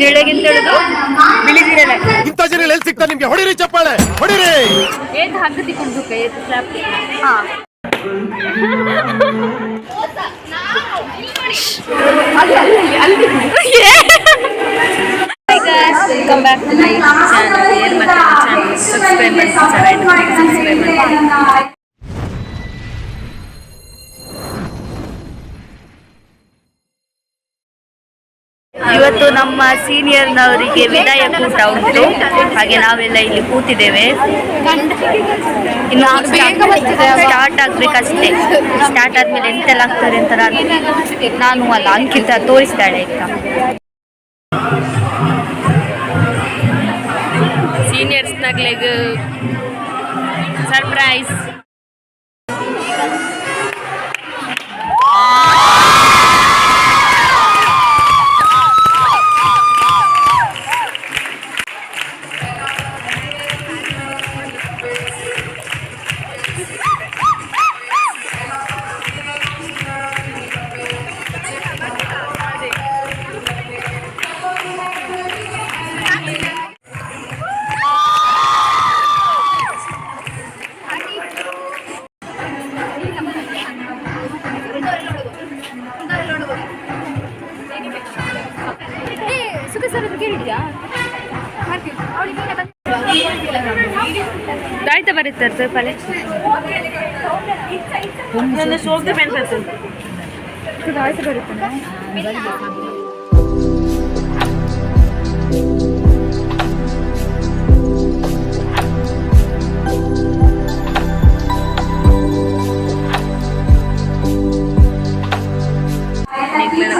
ಜಿರಳೆಗಿಂತ ಹಿಡಿದು ಬಿಳಿ ಜಿರಳೆ. ಇಂಥ ಜಿರಳೆ ಎಲ್ಲಿ ಸಿಗ್ತಾ ನಿಮ್ಗೆ? ಹೊಡಿರಿ ಚಪ್ಪಾಳೆ, ಹೊಡಿರಿ. ಏತ್ ಹಾಕಿ ಕುಡ್ಬೇಕು ಏತ್ ಸ್ಲಾಪ್. ಹಾ Hi guys, welcome back to my YouTube channel. Here my channel, subscribe and subscribe. ಇವತ್ತು ನಮ್ಮ ಸೀನಿಯರ್ನವರಿಗೆ ವಿದಾಯ ಕೂಟ ಉಂಟು, ಹಾಗೆ ನಾವೆಲ್ಲ ಇಲ್ಲಿ ಕೂತಿದ್ದೇವೆ. ಇನ್ನು ಸ್ಟಾರ್ಟ್ ಆಗ್ಬೇಕಷ್ಟೇ. ಸ್ಟಾರ್ಟ್ ಆದ್ಮೇಲೆ ಎಂತೆಲ್ಲ ಆಗ್ತದೆ ಅಂತ ನಾನು ಅಲ್ಲ ಅಂಕಿತ ತೋರಿಸ್ತಾಳೆ ಆಯ್ತಾ. Seniors ನಗ್ಲೆಗ್ surprise. ದಾಯ್ತ ಬರುತ್ತಾರೆ ಪೇಪಲೆ ಸೋಗ್ದೆ ಬೆಂತ ದಾಯ್ತ ಬರುತ್ತೆ.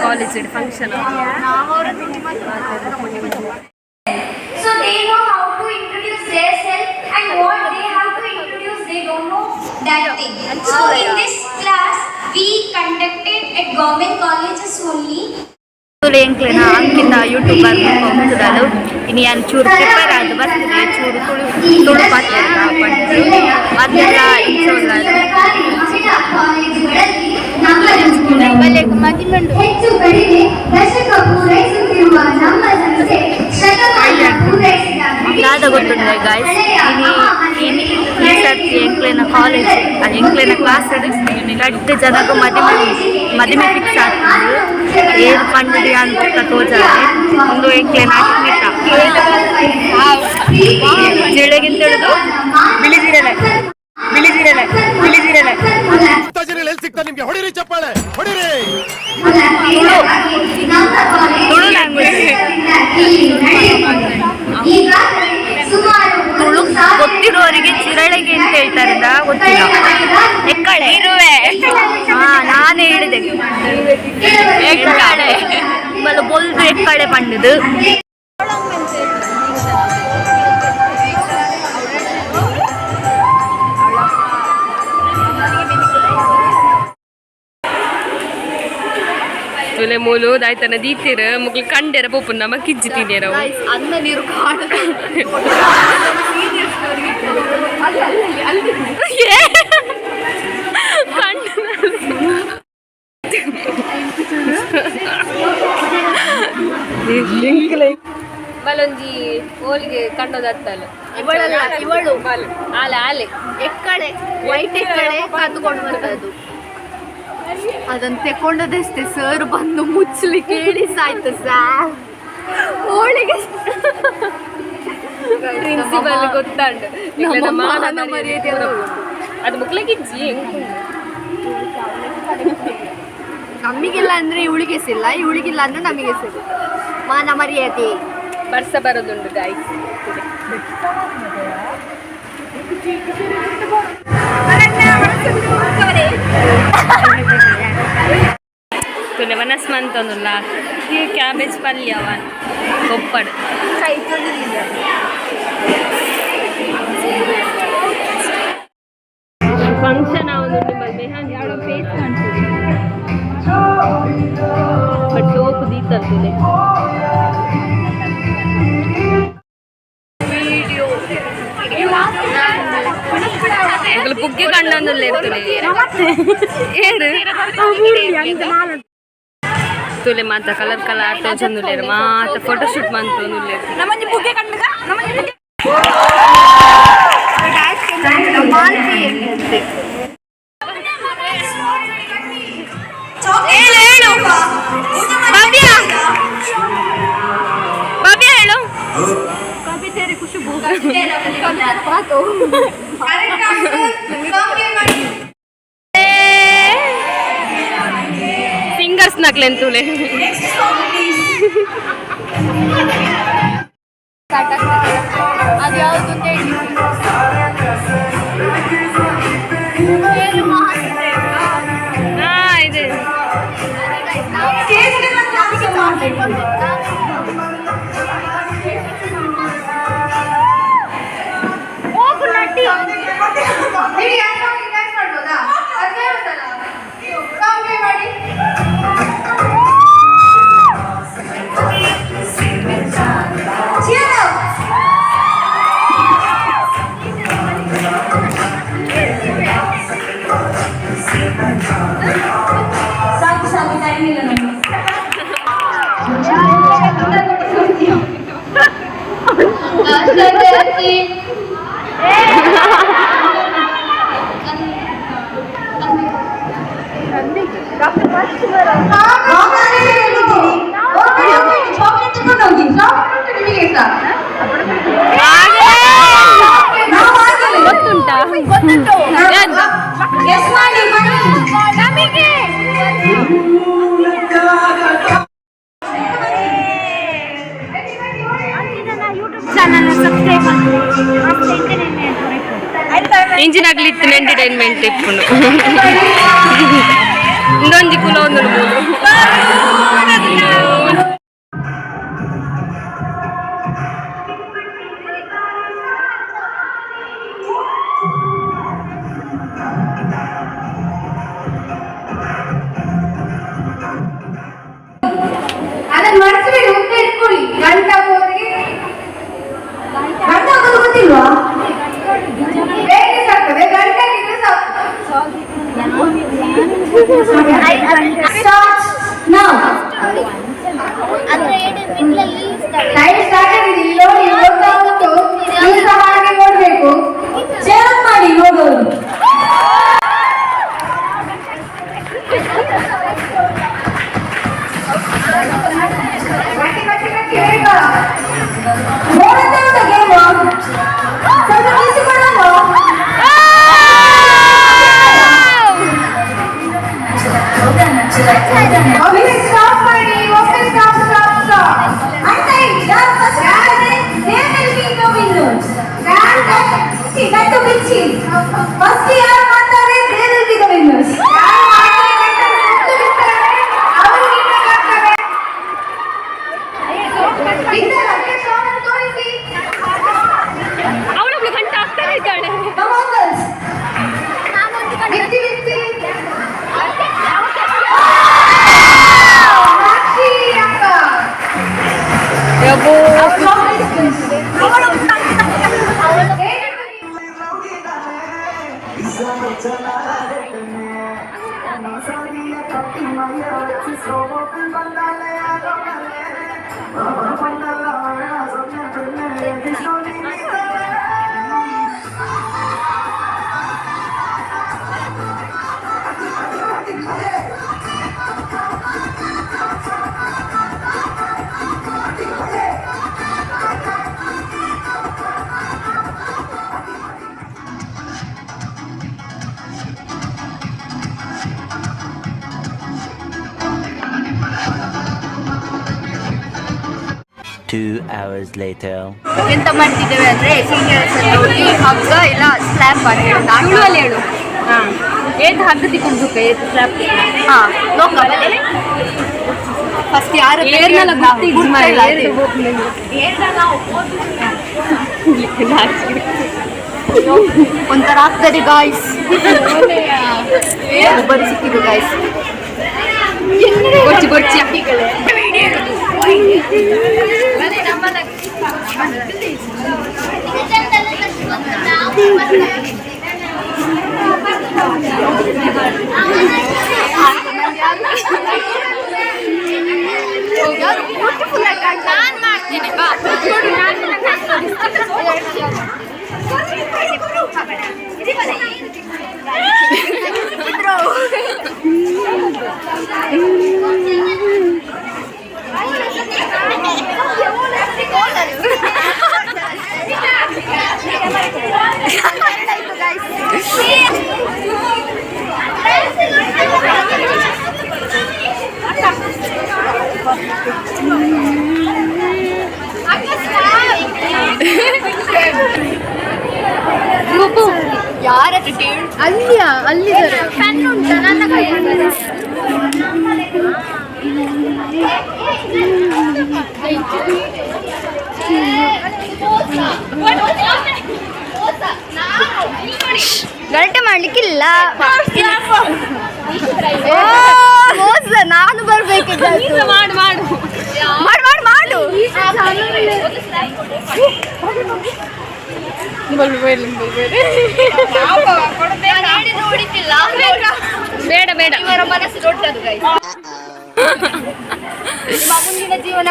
College function. So they know how to introduce themselves and what they have to introduce. They don't know that thing. So in this class we conducted at government colleges only. ಎಂಕ್ಲೆನ ಅಂಕಿತ YouTuber ಮುಗಿದಳು. ಇನ್ನು ಏನು ಚೂರು prepare ಆಗಿ ಬರ್ತದೆ, ಚೂರು ತುಳು ಅದೆಲ್ಲ ಯಾವ್ದು ಗೊತ್ತುಂಟೆ guys, ಈ ಸರ್ತಿ ಎಂಕ್ಲೆನ ಕಾಲೇಜ್ ಅದು ಎಂಕ್ಲೆನ ಕ್ಲಾಸ್ ಎರಡು ಜನಕ್ಕೂ ಮದುವೆ ಫಿಕ್ಸ್ ಆಗ್ತದೆ. ಏನು ಪಂಡಿಗೆ ಅಂತ ತೋಜಾರೆ ಒಂದು ಎಂಕ್ಲೆನ ಅಶ್ಮಿತ ಜಿರಳೆಗಿಂತ ಹಿಡಿದು ಬಿಳಿ ಜಿರಳೆ. ಎಲ್ಲಿ ಸಿಗ್ತಾ ನಿಮ್ಗೆ? ಹೊಡಿರಿ ಚಪ್ಪಾಳೆ, ಹೊಡಿರಿ. ತುಳು ಲ್ಯಾಂಗ್ವೇಜ್. ತುಳು ಗೊತ್ತಿರೋರಿಗೆ ಜಿರಳೆಗೆ ಅಂತ ಹೇಳ್ತಾರೆ ಅಂತ ಗೊತ್ತಿಲ್ಲ. ಎಕ್ಕಳೆ ಇರುವೆ. ಹಾ ನಾನೇ ಹೇಳಿದೆ ಎಕ್ಕಳೆ. ಬೊಲ್ದು ಎಕ್ಕಳೆ ಪಂಡದು. ಮೂಲು ದಾಯ್ತನ ದೀತಿರ ಮುಗ್ಲು ಕಂಡೆರ ಪೋಪು ನಮ್ಮ ಕಿಜ್ಜಿ ತಿನ್ನೇರ ಅನ್ನ ನೀರು ಕಾಡು ಬಲೊಂಜಿ ಹೋಲಿಗೆ ಕಂಡೋದತ್ತಲ್ಲ ಇವಳು ಆಲೆ ಆಲೆ ಎಕ್ಕಳೆ ವೈಟ್ ಎಕ್ಕಳೆ ಕದ್ದುಕೊಂಡು ಬರ್ತದ್ದು. ಅದನ್ನು ತೆಕೊಂಡದಷ್ಟೇ ಸರ್ ಬಂದು ಮುಚ್ಚಲಿಕ್ಕೆ ಹೇಳಿ ಸಾಯ್ತು ಸಾರ್. ಹೋಳಿಗೆ ಪ್ರಿನ್ಸಿಪಲ್ ಗೊತ್ತಾಂಡು ಅದು ಮುಕ್ಲಗಿಜ್ಜಿ ನಮಗೆಲ್ಲ ಅಂದ್ರೆ ಇವಳಿಗೆ ಸಿಲ್ಲ, ಇವಳಿಗಿಲ್ಲ ಅಂದ್ರೆ ನಮಗೆ ಸಿಲ್ಲ. ಮಾನ ಮರ್ಯಾದೆ ಬರ್ಸ ಬರೋದುಂಟು ಗಾಯ್ಸ್. ವನಸ್ಮಂತ ಒಂದಿಲ್ಲ ಕ್ಯಾಬೇಜ್ ಪಲ್ಯ ಗೊಪ್ಪಡು ಫಂಕ್ಷನ್ ಆವೊಂದುಂಡು ಮೆಹಂದಿ ಯಾವೋ ಫೇಸ್ ಕಾಣ್ತದೆ ಬಟ್ ಸೋಪು ದೀತಂತದೆ. ವಿಡಿಯೋ ಮಗಳು ಪುಗ್ಗೆ ಕಂಡೊಂದಲ್ಲ ಇರ್ತದೆ ಏನು ತುಲೆ ಮಾತ ಕಲರ್ ಕಲರ್ ಆಟ ಚಂದುಲೇರು ಮಾತ ಫೋಟೋಶೂಟ್ ಮಂತೊಂದುಲ್ಲೇರು ನಮ್ಮಂಜಿ ಬುಗ್ಗೆ ಕಣ್ಮಗ ನಮ್ಮಂಜಿ ಬುಗ್ಗೆ ಹೇಳು ಬಾಬ್ಯಾ ಹೇಳು ಕವಿತೆರಿ ಖುಷಿಬು ಸಿಂಗರ್ಸ್ ನಕ್ಲೆನ್ ತುಲೆ ಅದು ಯಾವುದು ಅಂತ ಹೇಳಿ ಇದೆ ಇಂಜಿನಾಗ್ಲಿತ್ತು ಎಂಟರ್ಟೈನ್ಮೆಂಟ್ ಇಪ್ಪುಂಡು ಇಂದೊಂಜಿ ಕುಲ ಒಂದು ಅದನ್ನ ಮರ್ಸ್ಬಿಡಿ ಉಪ್ಪು ಇಟ್ಕೊಳ್ಳಿ ಗಂಟ ಹೋಗಿ ಗಂಟ ಆಗೋದು ಗೊತ್ತಿಲ್ವಾ ಬೇಗ ಸಾಕ್ತದೆ ಗಂಟ ಆಗಿದ್ರೆ ಸಾಕು now ಟೈಮ್ ಸ್ಟಾರ್ಟ್ ಆಗಿದೆ ಇಲ್ಲಿ ನೋಡಿ ಓಡ್ತಾ ಉಂಟು ನೀವು ಸಹ ಹಾಗೆ ನೋಡ್ಬೇಕು ಚೇರ್ ಮಾಡಿ ನೋಡೋದು Two hours later. ಎಂತ ಮಾಡ್ತಿದ್ದೇವೆ ಅಂದ್ರೆ ಸೀನಿಯರ್ಸ್ ಹೋಗಿ ಹಗ್ಗ ಇಲ್ಲ ಸ್ಲ್ಯಾಪ್ ಮಾಡಿ ತುಳುವಲ್ಲಿ ಹೇಳು ಏಟ್ ಹಗ್ಗ ತಿಕ್ಕೊಂಡು ಏಟ್ ಸ್ಲ್ಯಾಪ್ ಲೋಕ ಫಸ್ಟ್ ಯಾರು ಒಂಥರ ಆಗ್ತದೆ ಗಾಯ್ಸ್ ಒಬ್ಬರು ಸಿಕ್ಕಿದ್ರು ಗಾಯ್ಸ್ ಗೊಚ್ಚಿ ಗೊಚ್ಚಿ ನಾನು ಮಾಡ್ತೇನೆ ಬಾ. ಯಾರ ಅಲ್ಲಿಯ ಅಲ್ಲಿದ್ದಾರೆ ಪೆನ್ ಉಂಟು ನನ್ನ ಕೈಯಲ್ಲಿ. ಗಲಾಟೆ ಮಾಡ್ಲಿಕ್ಕಿಲ್ಲ. ನಾನು ಬರ್ಬೇಕಿದ್ದ. ಮಾಡು ಮಾಡು ಮಾಡು ಮಾಡು ಮಾಡು. ಬೇಡ ಬೇಡ, ಇವರ ಮನಸ್ಸು ದೊಡ್ಡದು. ನಿಮ್ಮ ಮುಂದಿನ ಜೀವನ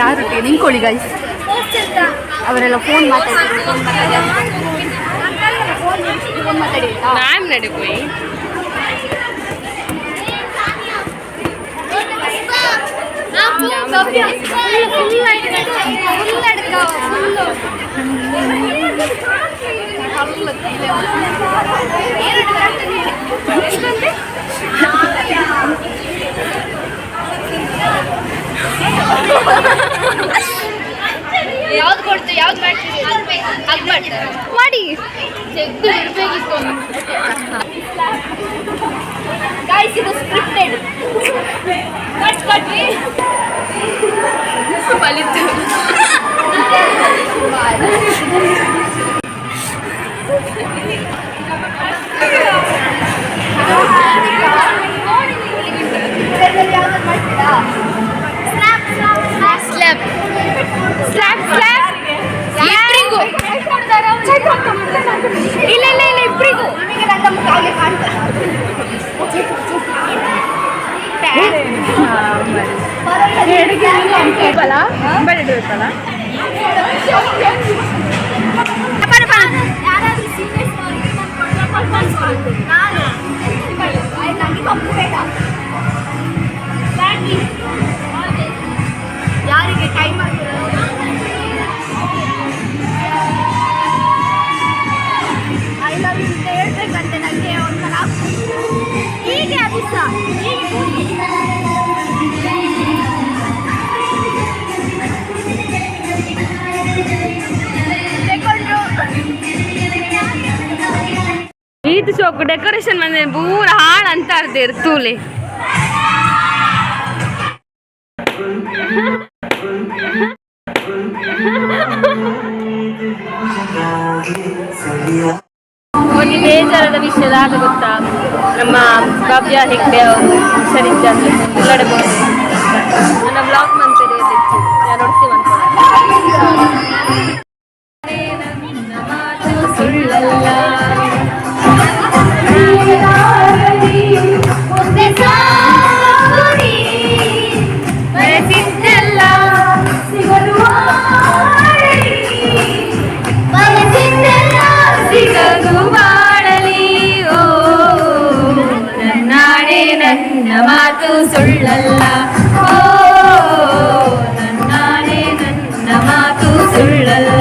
ಯಾರು ನಿಂತ್ಕೊಳ್ಳಿ ಗೈಸ್. ಅವರೆಲ್ಲ ಫೋನ್ ಮಾತಾಡಿ ಮ್ಯಾಮ್ ನಡಿపోయి ಯಾವ್ದು ಕೊಡ್ತು ಯಾವ್ದು ಮಾಡ್ತೀವಿ ಅದು ಮಾಡ್ತಾರೆ ಮಾಡಿ ತೆಗ್ದು ಇರಬೇಕಿತ್ತು. ಗಾಯ್ಸ್ ಇದು ಸ್ಕ್ರಿಪ್ಟೆಡ್ ಕಟ್ ಕಟ್ಟಿ ಬಲಿತು. ಇಲ್ಲ ಇಲ್ಲ ಇಲ್ಲ ಇಬ್ಬರಿಗೂ ಯಾರಿಗೆ ಟೈಮ್ ಐ ಲವ್ ಯು ಅಂತ ಹೇಳ್ಬೇಕಂತೆ ನನಗೆ ಒಂಥರ ಹೀಗೆ ಅದಿಸ ಈದ್ ಶೋಕ್ ಡೆಕೋರೇಷನ್ ಮನೆ ಪೂರ ಹಾಳು ಅಂತ ಅರ್ಧ ಇರ್ತೂಲೆ. ಒಂದು ಬೇಜಾರದ ವಿಷಯದಾಗ ಗೊತ್ತಾ, ನಮ್ಮ ಕಾವ್ಯ ಹೆಗ್ಡೆ ಅವರು ಹುಷಾರಿದ್ದಾರೆ ಎಲ್ಲಡೆ ಬೋದು ನನ್ನ ಬ್ಲಾಗ್ ಮಂತೇಳಿ ನಾನು ನೋಡ್ತೀವಂತ. ಸುಳ್ಳಲ್ಲ ಬಯಸಿದ್ದೆಲ್ಲ ಸಿಗದು ಬಾಳಲಿ. ಓ ನನ್ನಾಡೆ ನನ್ನ ಮಾತು ಸುಳ್ಳಲ್ಲ. ಓ ನನ್ನಾಡೆ ನನ್ನ ಮಾತು ಸುಳ್ಳಲ್ಲ.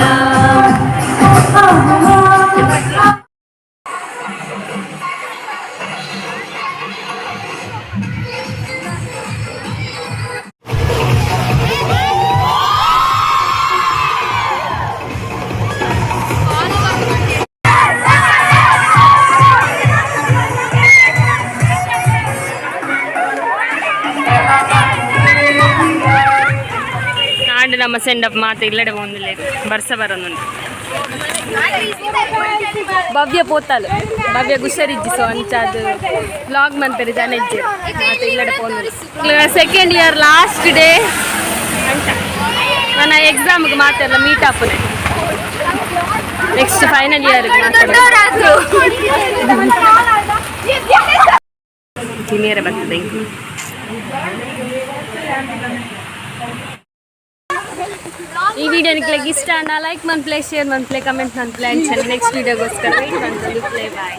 ನಮ್ಮ ಸೆಂಡ್ ಅಪ್ ಮಾತು ಇಲ್ಲಡೆ ಒಂದಿಲ್ಲ ಬರ್ಸ ಬರೋನುಂಟು. ಭವ್ಯ ಪೋತಾಲು ಭವ್ಯ ಗುಷರಿಜ್ಜಿ ಸೊ ಅಂಚಾದು ಬ್ಲಾಗ್ ಮಂತರಿ ಜನ ಇಜ್ಜಿ ಮಾತು ಇಲ್ಲಡೆ phone. Second year last day ಅಂತ ನನ್ನ ಎಕ್ಸಾಮ್ಗೆ ಮಾತೆಲ್ಲ ಮೀಟ್ ಆಪುನೆ. ನೆಕ್ಸ್ಟ್ ಫೈನಲ್ ಇಯರ್ಗೆ ಮಾತಾಡೋದು. ಸೀನಿಯರೇ ಬರ್ತದೆ ಇಂಕ್ಲು. ಈ ವಿಡಿಯೋ ನಿಮಗೆ ಇಷ್ಟ ಲೈಕ್ ಮನ್ಪ್ಲೇ ಶೇರ್ ಮನ್ಪ್ಲೇ ಕಮೆಂಟ್ ಮನ್ಪ್ಲೇ ಅಂಚನೆ ನೆಕ್ಸ್ಟ್ ವಿಡಿಯೋಗೋಸ್ಕರ ವೆಯ್ಟ್ ಮಾಡ್ಕೊಂಡು ಪ್ಲೇ ಬಾಯ್.